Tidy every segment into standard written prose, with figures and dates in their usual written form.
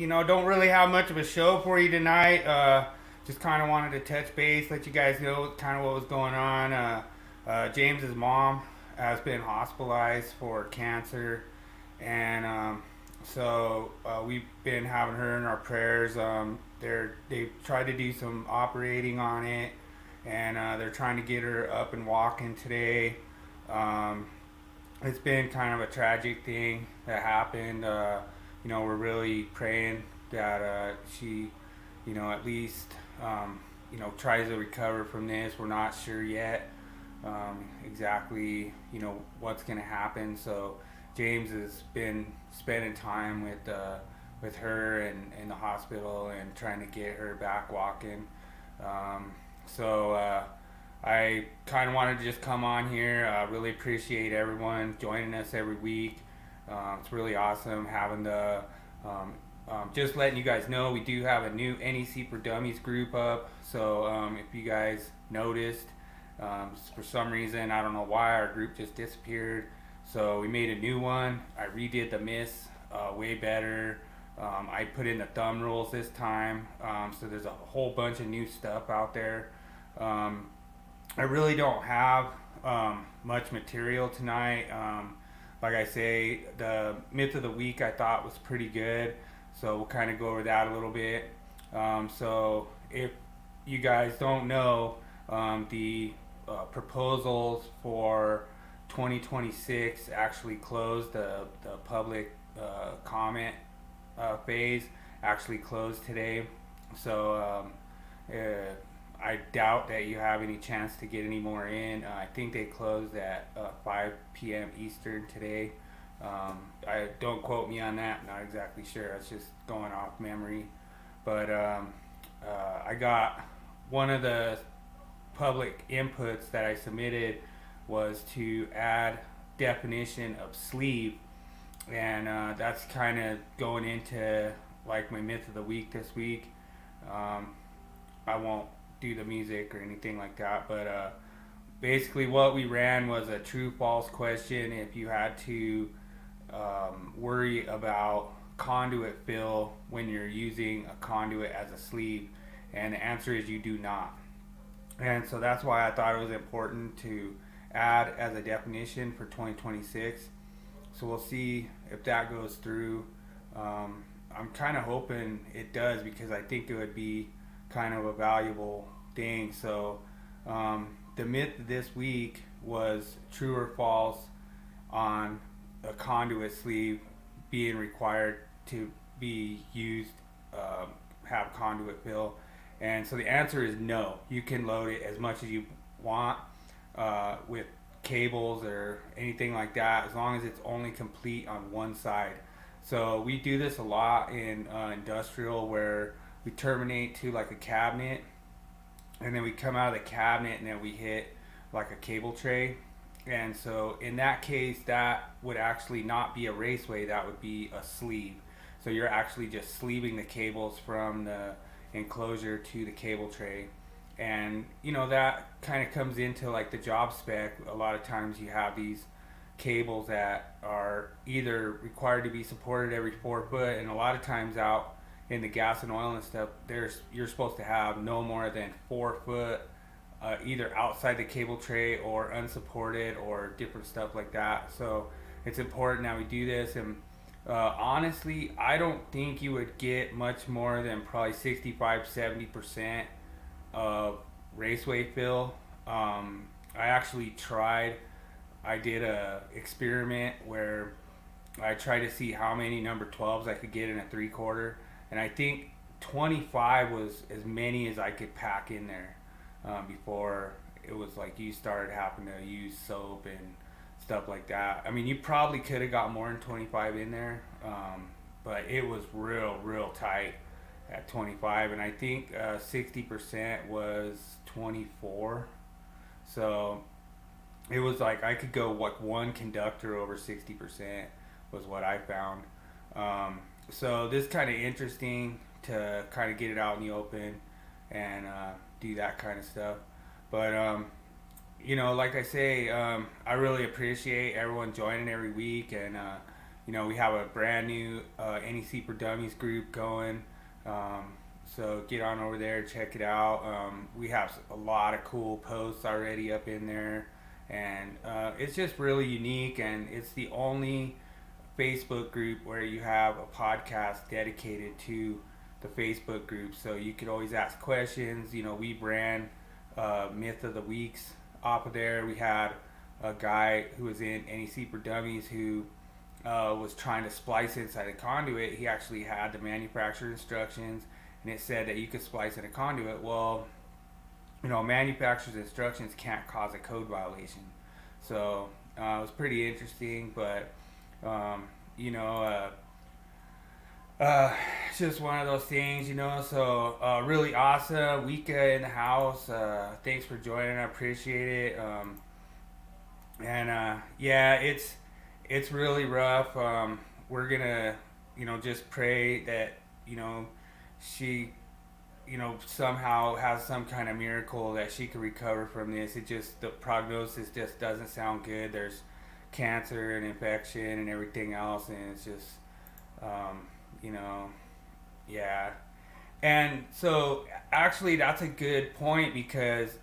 don't really have much of a show for you tonight. Just kind of wanted to touch base, let you guys know kind of what was going on. James's mom has been hospitalized for cancer, and we've been having her in our prayers. They've tried to do some operating on it, and they're trying to get her up and walking today. Um, it's been kind of a tragic thing that happened. We're really praying that she, at least, tries to recover from this. We're not sure yet exactly, what's going to happen. So James has been spending time with her and in the hospital and trying to get her back walking. Um, so I kind of wanted to just come on here. Really appreciate everyone joining us every week. It's really awesome having just letting you guys know we do have a new NEC for Dummies group up. So if you guys noticed, for some reason, I don't know why, our group just disappeared. So we made a new one. I redid the miss way better. I put in the thumb rules this time. So there's a whole bunch of new stuff out there. I really don't have much material tonight. Like I say, the myth of the week I thought was pretty good, so we'll kind of go over that a little bit. So if you guys don't know, the proposals for 2026 actually closed. The public comment phase actually closed today. So I doubt that you have any chance to get any more in. I think they closed at 5 p.m. Eastern today. I don't quote me on that. Not exactly sure. It's just going off memory. But I got one of the public inputs that I submitted was to add definition of sleeve, and that's kind of going into like my myth of the week this week. I won't do the music or anything like that, but basically what we ran was a true false question. If you had to worry about conduit fill when you're using a conduit as a sleeve, and the answer is you do not. And so that's why I thought it was important to add as a definition for 2026. So we'll see if that goes through. I'm kind of hoping it does, because I think it would be kind of a valuable thing. So the myth this week was true or false on a conduit sleeve being required to be used, have conduit fill. And so the answer is no. You can load it as much as you want with cables or anything like that, as long as it's only complete on one side. So we do this a lot in industrial, where we terminate to like a cabinet, and then we come out of the cabinet and then we hit like a cable tray. And so in that case, that would actually not be a raceway, that would be a sleeve. So you're actually just sleeving the cables from the enclosure to the cable tray. And that kind of comes into like the job spec. A lot of times you have these cables that are either required to be supported every 4 foot, and a lot of times out in the gas and oil and stuff, you're supposed to have no more than 4 foot, either outside the cable tray or unsupported or different stuff like that. So it's important that we do this. And honestly, I don't think you would get much more than probably 65-70% of raceway fill. I actually tried. I did a experiment where I tried to see how many number 12s I could get in a 3/4, and I think 25 was as many as I could pack in there before it was like you started having to use soap and stuff like that. I mean, you probably could have got more than 25 in there, but it was real tight at 25, and I think 60% was 24. So it was like I could go like one conductor over 60% was what I found. So this kind of interesting to kind of get it out in the open and do that kind of stuff. But like I say, I really appreciate everyone joining every week, and we have a brand new NEC for Dummies group going. So get on over there, check it out. We have a lot of cool posts already up in there, and it's just really unique, and it's the only Facebook group where you have a podcast dedicated to the Facebook group. So you could always ask questions. We ran Myth of the Weeks off of there. We had a guy who was in NEC for Dummies who was trying to splice inside a conduit. He actually had the manufacturer instructions, and it said that you could splice in a conduit. Well, manufacturer's instructions can't cause a code violation. So it was pretty interesting, but it's just one of those things. So really awesome. Wika in the house. Thanks for joining. I appreciate it. And yeah, it's really rough. We're gonna, just pray that she, somehow has some kind of miracle that she can recover from this. The prognosis just doesn't sound good. There's cancer and infection and everything else, and it's just, yeah. And so actually that's a good point, because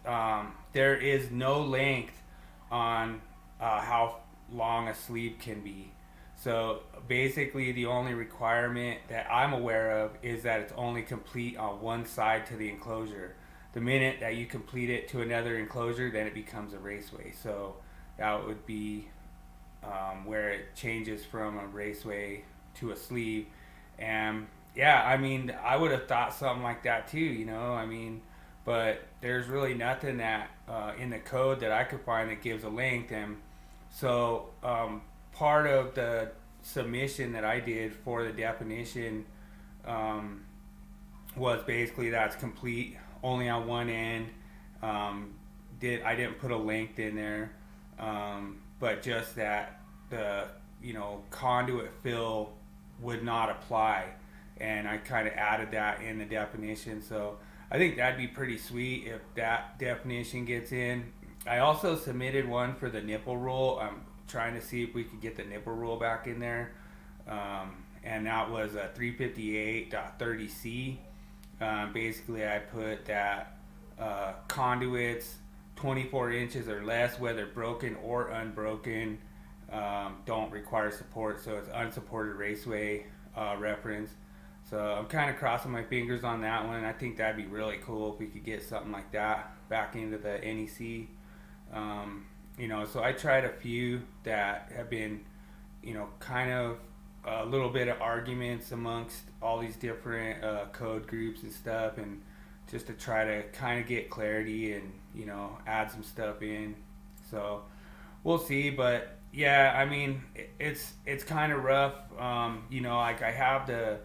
there is no length on how long a sleeve can be. So basically the only requirement that I'm aware of is that it's only complete on one side to the enclosure. The minute that you complete it to another enclosure, then it becomes a raceway. So that would be where it changes from a raceway to a sleeve. And yeah, I would have thought something like that too, but there's really nothing that in the code that I could find that gives a length. And so part of the submission that I did for the definition was basically that's complete only on one end. I didn't put a length in there, but just that the conduit fill would not apply, and I kind of added that in the definition. So I think that'd be pretty sweet if that definition gets in. I also submitted one for the nipple rule. I'm trying to see if we could get the nipple rule back in there, and that was a 358.30C. Basically, I put that conduits 24 inches or less, whether broken or unbroken, don't require support. So it's unsupported raceway reference. So I'm kind of crossing my fingers on that one. I think that'd be really cool if we could get something like that back into the NEC. So I tried a few that have been, kind of a little bit of arguments amongst all these different code groups and stuff, and just to try to kind of get clarity and, add some stuff in. So we'll see, but yeah, it's kind of rough. Like I have the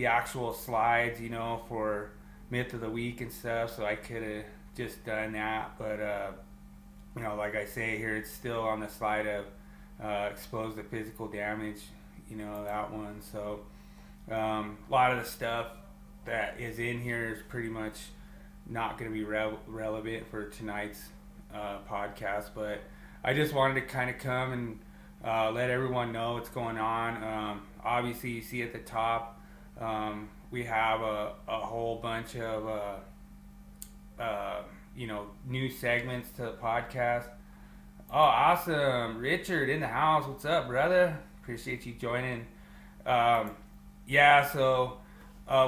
actual slides, for Myth of the Week and stuff, so I could have just done that, but like I say here, it's still on the slide of exposed to physical damage, that one. So a lot of the stuff that is in here is pretty much not going to be relevant for tonight's podcast, but I just wanted to kind of come and let everyone know what's going on. Obviously, you see at the top, we have a whole bunch of new segments to the podcast. Oh, awesome. Richard in the house. What's up, brother? Appreciate you joining. So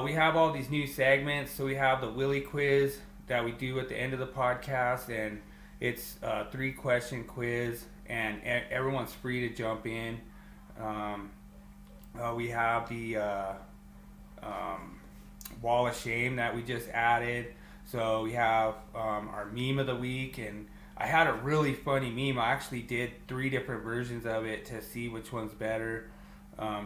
we have all these new segments. So we have the Willy quiz that we do at the end of the podcast, and it's a 3-question quiz, and everyone's free to jump in. We have the Wall of Shame that we just added. So we have our meme of the week, and I had a really funny meme. I actually did 3 different versions of it to see which one's better.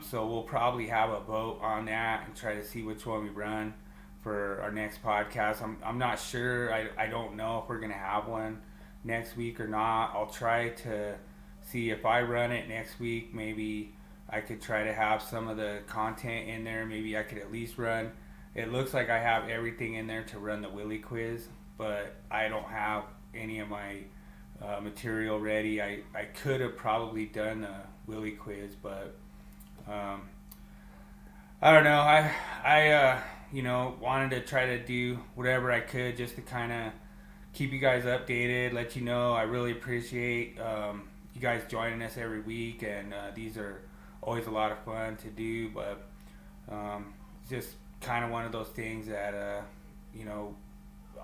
So we'll probably have a vote on that and try to see which one we run for our next podcast. I'm not sure. I don't know if we're going to have one next week or not. I'll try to see if I run it next week. Maybe I could try to have some of the content in there. Maybe I could at least run. It looks like I have everything in there to run the Willy quiz, but I don't have any of my material ready. I could have probably done the Willy quiz, but um, I don't know. I wanted to try to do whatever I could just to kind of keep you guys updated, let you know. I really appreciate you guys joining us every week, and these are always a lot of fun to do. But it's just kind of one of those things that you know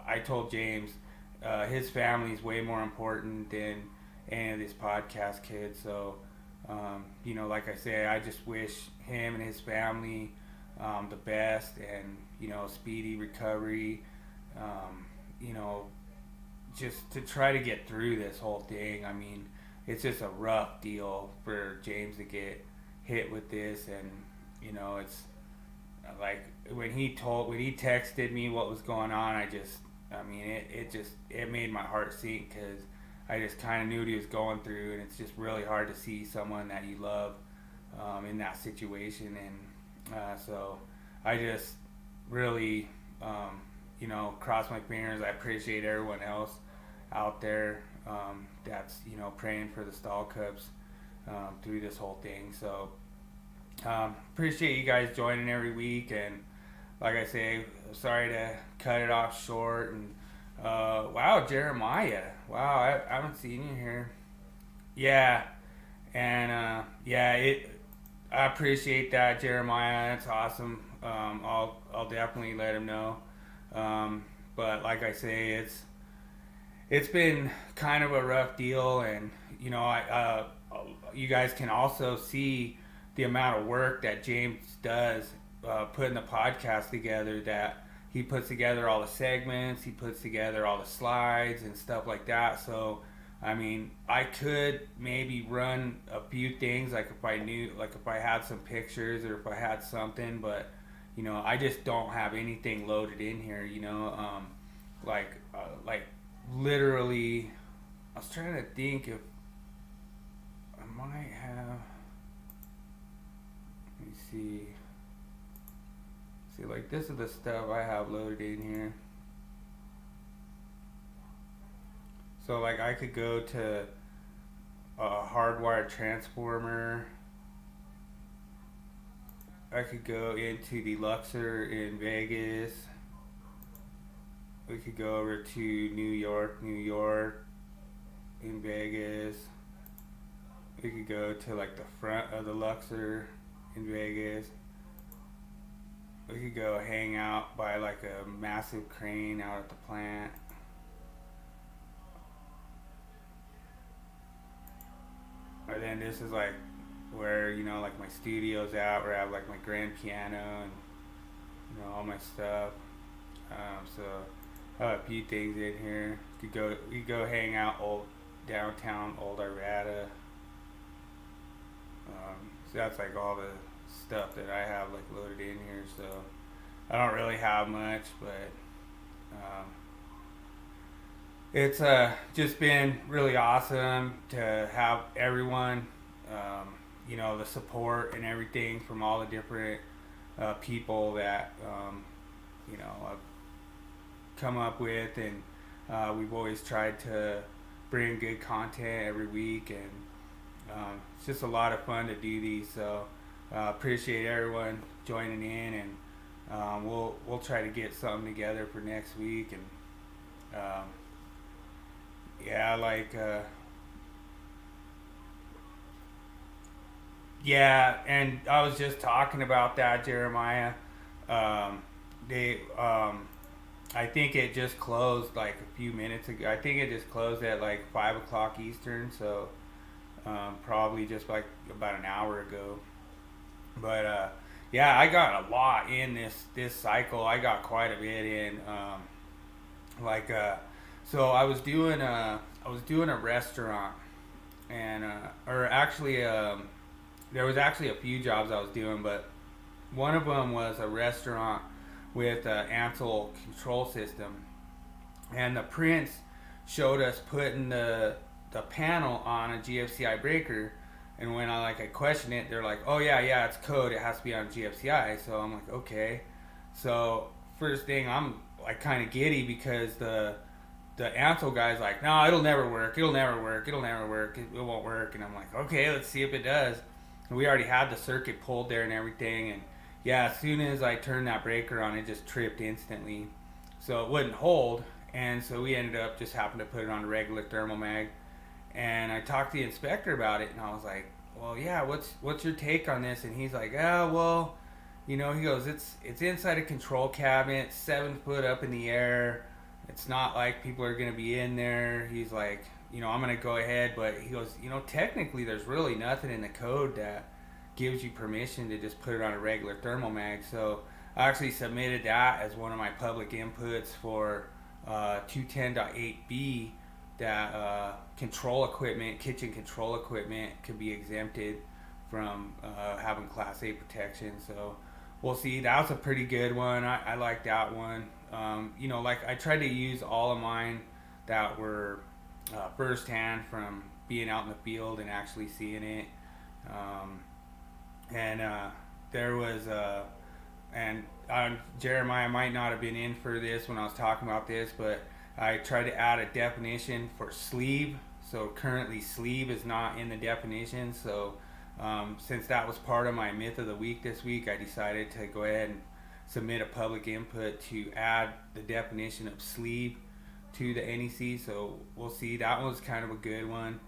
I told James his family is way more important than any of these podcast kids. So like I say, I just wish him and his family the best, and speedy recovery. You know, just to try to get through this whole thing. I mean, it's just a rough deal for James to get hit with this, and it's like when he texted me what was going on, it made my heart sink, because I just kind of knew what he was going through, and it's just really hard to see someone that you love in that situation, and so I just really cross my fingers. I appreciate everyone else out there that's praying for the Stall Cubs through this whole thing. So appreciate you guys joining every week, and like I say, sorry to cut it off short. And wow, Jeremiah, wow, I haven't seen you here. Yeah, and I appreciate that, Jeremiah. That's awesome. I'll definitely let him know. But like I say, it's been kind of a rough deal, and you guys can also see the amount of work that James does putting the podcast together. That he puts together all the segments, he puts together all the slides and stuff like that. So I mean, I could maybe run a few things, like if I had some pictures or if I had something, but I just don't have anything loaded in here. Like literally, I was trying to think if I might have. Let me see. See, like this is the stuff I have loaded in here. So like I could go to a hardwired transformer. I could go into the Luxor in Vegas. We could go over to New York in Vegas. We could go to like the front of the Luxor in Vegas. We could go hang out by like a massive crane out at the plant. Or then this is like where like my studio's at, where I have like my grand piano and all my stuff. So I have a few things in here. We could go hang out downtown Old Arvada. So that's like all the stuff that I have like loaded in here. So I don't really have much, but it's just been really awesome to have everyone, the support and everything from all the different people that I've come up with, and we've always tried to bring good content every week, and it's just a lot of fun to do these. So appreciate everyone joining in, and we'll try to get something together for next week, and and I was just talking about that, Jeremiah. I think it just closed like a few minutes ago. I think it just closed at like 5 o'clock Eastern, so probably just like about an hour ago. But I got a lot in this cycle. I got quite a bit in. So I was doing a restaurant, and there was actually a few jobs I was doing, but one of them was a restaurant with an Ansel control system, and the prints showed us putting the panel on a GFCI breaker, and when I questioned it, they're like, oh yeah, it's code, it has to be on GFCI. So I'm like, okay. So first thing, I'm like kind of giddy, because the Ansel guy's like, no, it'll never work, it won't work, and I'm like, okay, let's see if it does. We already had the circuit pulled there and everything, and yeah, as soon as I turned that breaker on, it just tripped instantly, so it wouldn't hold, and so we ended up just having to put it on a regular thermal mag. And I talked to the inspector about it, and I was like, well, yeah, what's your take on this? And he's like, oh, well, he goes, it's inside a control cabinet, 7 foot up in the air. It's not like people are gonna be in there. He's like, I'm gonna go ahead, but he goes, technically, there's really nothing in the code that gives you permission to just put it on a regular thermal mag. So I actually submitted that as one of my public inputs for 210.8b, that control equipment, kitchen control equipment, could be exempted from having Class A protection. So we'll see. That was a pretty good one. I like that one. Like I tried to use all of mine that were firsthand from being out in the field and actually seeing it. And there was, and Jeremiah might not have been in for this when I was talking about this, but I tried to add a definition for sleeve. So currently sleeve is not in the definition. So since that was part of my myth of the week this week, I decided to go ahead and submit a public input to add the definition of sleeve to the NEC. So we'll see. That was kind of a good one.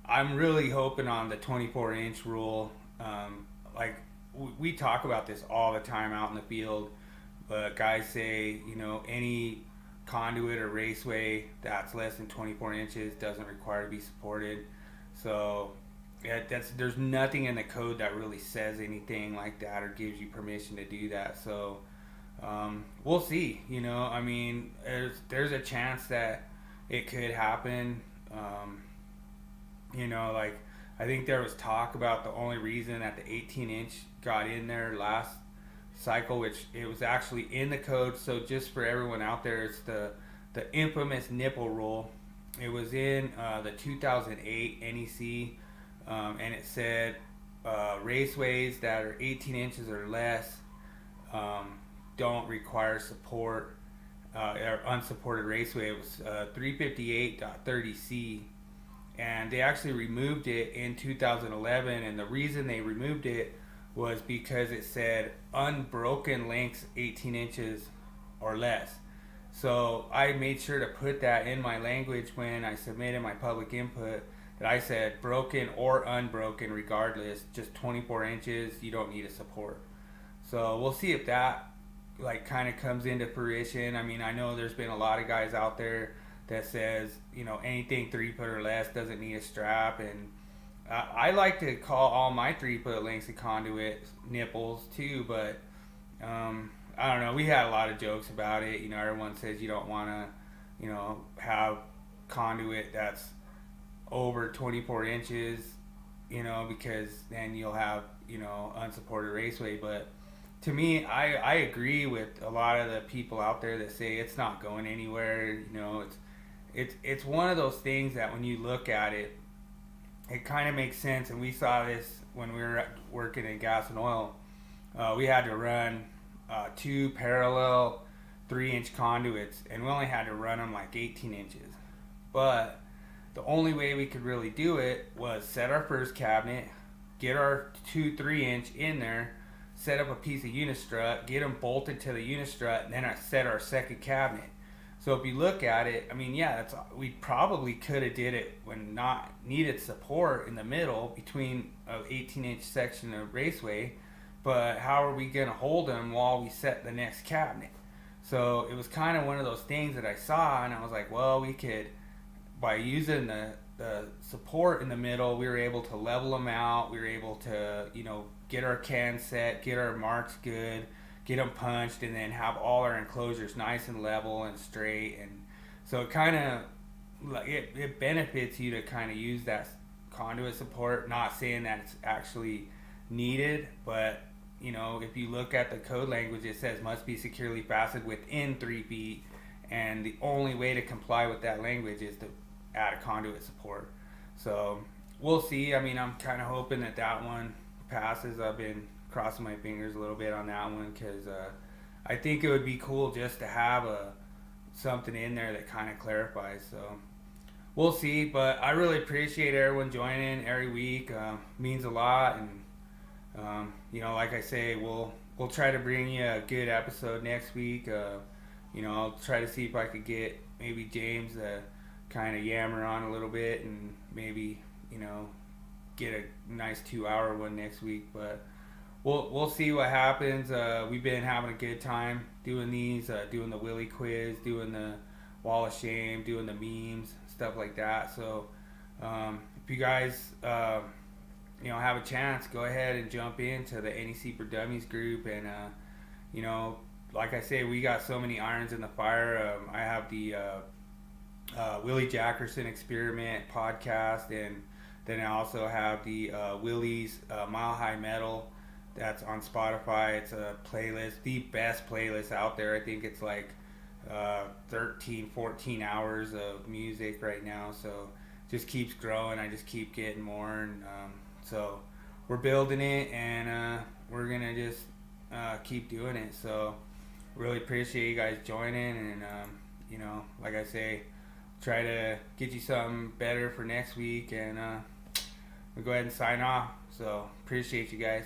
I'm really hoping on the 24-inch rule. Like we talk about this all the time out in the field, but guys say, any conduit or raceway that's less than 24 inches doesn't require to be supported. So there's nothing in the code that really says anything like that or gives you permission to do that. So we'll see. There's a chance that it could happen. Like I think there was talk about the only reason that the 18-inch got in there last cycle, which it was actually in the code. So just for everyone out there, it's the infamous nipple rule. It was in the 2008 NEC, and it said raceways that are 18 inches or less don't require support, or unsupported raceway. It was 358.30C, and they actually removed it in 2011, and the reason they removed it was because it said unbroken lengths 18 inches or less. So I made sure to put that in my language when I submitted my public input, that I said broken or unbroken regardless, just 24 inches, you don't need a support. So we'll see if that kind of comes into fruition. I know there's been a lot of guys out there that says, anything 3 foot or less doesn't need a strap, and I like to call all my 3 foot lengths of conduit nipples too, but I don't know. We had a lot of jokes about it. Everyone says you don't want to, have conduit that's over 24 inches, because then you'll have, unsupported raceway. But to me, I agree with a lot of the people out there that say it's not going anywhere. It's one of those things that when you look at it, it kind of makes sense. And we saw this when we were working in gas and oil. We had to run 2 parallel 3-inch conduits, and we only had to run them 18 inches. But the only way we could really do it was set our first cabinet, get our 2 3-inch in there, set up a piece of unistrut, get them bolted to the unistrut, and then I set our second cabinet. So if you look at it, we probably could have did it when not needed support in the middle between an 18-inch section of raceway, but how are we going to hold them while we set the next cabinet? So it was kind of one of those things that I saw, and I was like, well, we could, by using the support in the middle, we were able to level them out. We were able to, get our cans set, get our marks good, get them punched, and then have all our enclosures nice and level and straight. And so it kind of, it benefits you to kind of use that conduit support. Not saying that it's actually needed, but if you look at the code language, it says must be securely fastened within 3 feet, and the only way to comply with that language is to add a conduit support. So we'll see. I'm kind of hoping that one passes. I've been crossing my fingers a little bit on that one, because I think it would be cool just to have something in there that kind of clarifies. So we'll see. But I really appreciate everyone joining every week. Means a lot, and like I say, we'll try to bring you a good episode next week. I'll try to see if I could get maybe James to kind of yammer on a little bit, and maybe get a nice 2-hour one next week. But we'll see what happens. We've been having a good time doing these, doing the Willie quiz, doing the Wall of Shame, doing the memes, stuff like that. So if you guys have a chance, go ahead and jump into the NEC for Dummies group. And like I say, we got so many irons in the fire. I have the Willie Jackerson Experiment podcast, and then I also have the Willie's Mile High Metal. That's on Spotify. It's a playlist, the best playlist out there. I think it's like 13, 14 hours of music right now. So just keeps growing. I just keep getting more. And so we're building it, and we're going to just keep doing it. So really appreciate you guys joining. And, like I say, try to get you something better for next week. And we'll go ahead and sign off. So appreciate you guys.